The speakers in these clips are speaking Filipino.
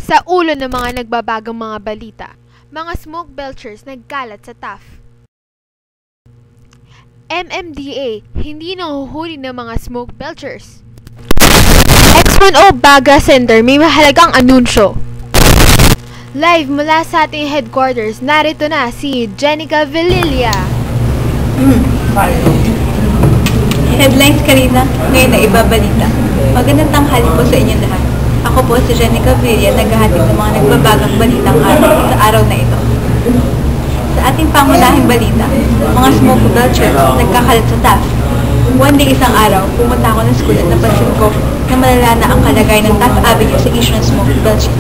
Sa ulo ng mga nagbabagang mga balita, mga smoke belchers nagkalat sa TAF. MMDA, hindi nahuhuli ng mga smoke belchers. X1O Baga Center, may mahalagang anunsyo. Live mula sa ating headquarters, narito na si Jenica Villilla. Headlines kanina, ngayon na ibabalita. Magandang tanghali po sa inyo lahat. Ako po si Jenica Villilla, naghahatid ng mga nagbabagang balitang araw sa araw na ito. Sa ating pangunahing balita, mga smoke belchers nagkakalat sa TAF. One day isang araw, pumunta ako ng school at napansin ko na malala na ang kalagay ng TAF Avenue sa issue ng smoke belching.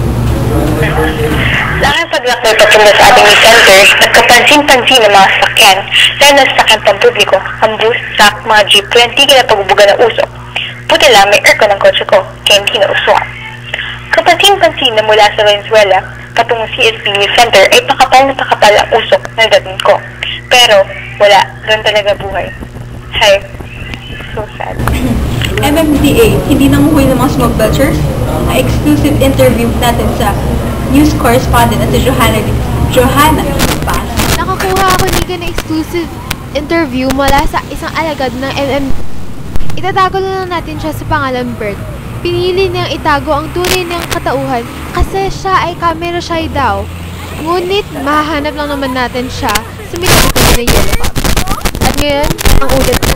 Dahil paglakbay patungo sa ating center, nagkapansin-pansin ng mga sasakyan, dahil na sasakyan pampubliko, ang bus, truck, mga jeep, kaya hindi kinapagbubuga ng usok. Buti lang may aircon ng kotse ko, kaya hindi na usukan. Kapansin-pansin na mula sa Venezuela, patungo CSP News Center ay pakapal na pakapal ang usok ng dating ko. Pero, wala, doon talaga buhay. Hi. So sad. MMDA, hindi nanguhuli ng mga smoke belchers? Ang exclusive interview natin sa news correspondent at si Johanna Paz. Nakakuha ako ng exclusive interview mula sa isang alagad ng Itatago na lang natin siya sa pangalan Bert. Pinili niyang itago ang tunay niyang katauhan kasi siya ay camera shy daw. Ngunit mahahanap lang naman natin siya sa minabito ng Yellow Pop. At ngayon, ang ulit ko.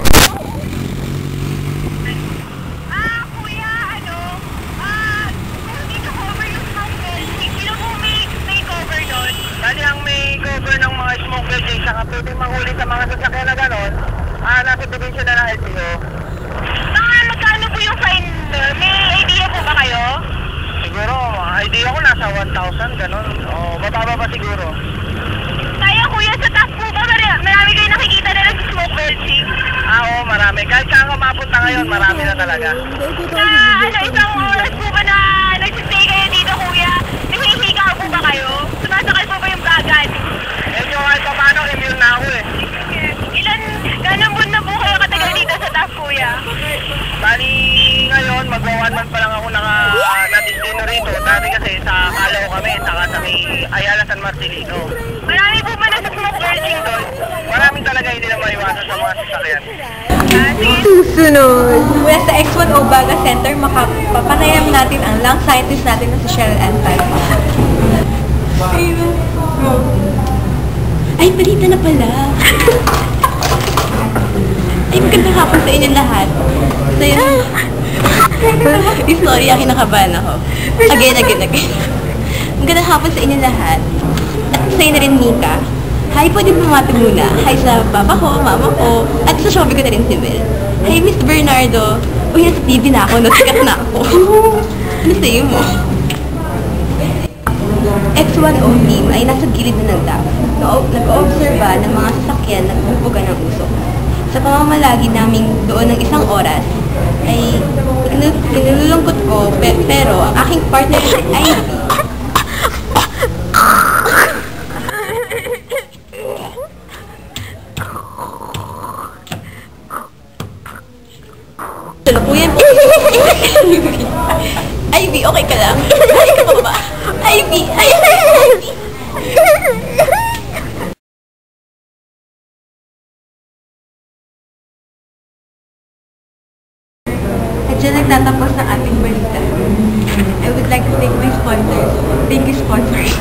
Dali ang may cover ng mga smoke belching saka pwede mahuli sa mga sasakyan na gano'n, nasa probinsya na ng LTO. Magkano po yung fine? May idea po ba kayo? Siguro, idea ko nasa 1,000 gano'n. O, bababa pa siguro. Kaya kuya, sa TAF po ba marami kayo nakikita na sa smoke belching? Oo, marami. Kahit saan ka mapunta ngayon, marami na talaga. Isang oras po ba na nagsistay kayo dito kuya? Nahihigaw po ba kayo? Sumasakal po ba yung bagan? Medyo kahit pa paano, immune na ako eh. Ganang buwan na po kayo katagal dito sa TAF kuya? Bali, ngayon, magwa-1 month pa lang ako na-destino rito. Dati kasi sa Kalaw kami, saka sa may Ayala San Marcelino. Marami po ba na sa smoke belching doon? Maraming talaga hindi na maiwasan sa mga sasakyan. Susunod! Mula sa X1O Baga Center, makapapanayam natin ang lung scientist natin na si Cheryl Antal. Ay, balita na pala! Ay, magandang hapon sa inyo lahat. So, yun. Sorry, kinakabahan ako. Again. Magandang hapon sa inyo lahat. At sa'yo na rin, Mika. Hi po din pumati muna. Hi sa papa ko, mama ko, at sa shopee ko na rin si Will. Hi, Miss Bernardo. Uy, nasa TV na ako, nasikat na ako. Ano sa'yo mo? X1O team ay nasa gilid na ng TAF. Nag-oobserba ng mga sasakyan na bumubuga ng usok. Sa pamamalagi namin doon ng isang oras, ay kinulungkot ko, pero ang aking partner ay tulukuyan po. Ivy, okay ka lang? Ay, ka ba? Ivy! At dyan nagtatapos ng ating balita. I would like to thank my sponsors. Thank you, sponsors.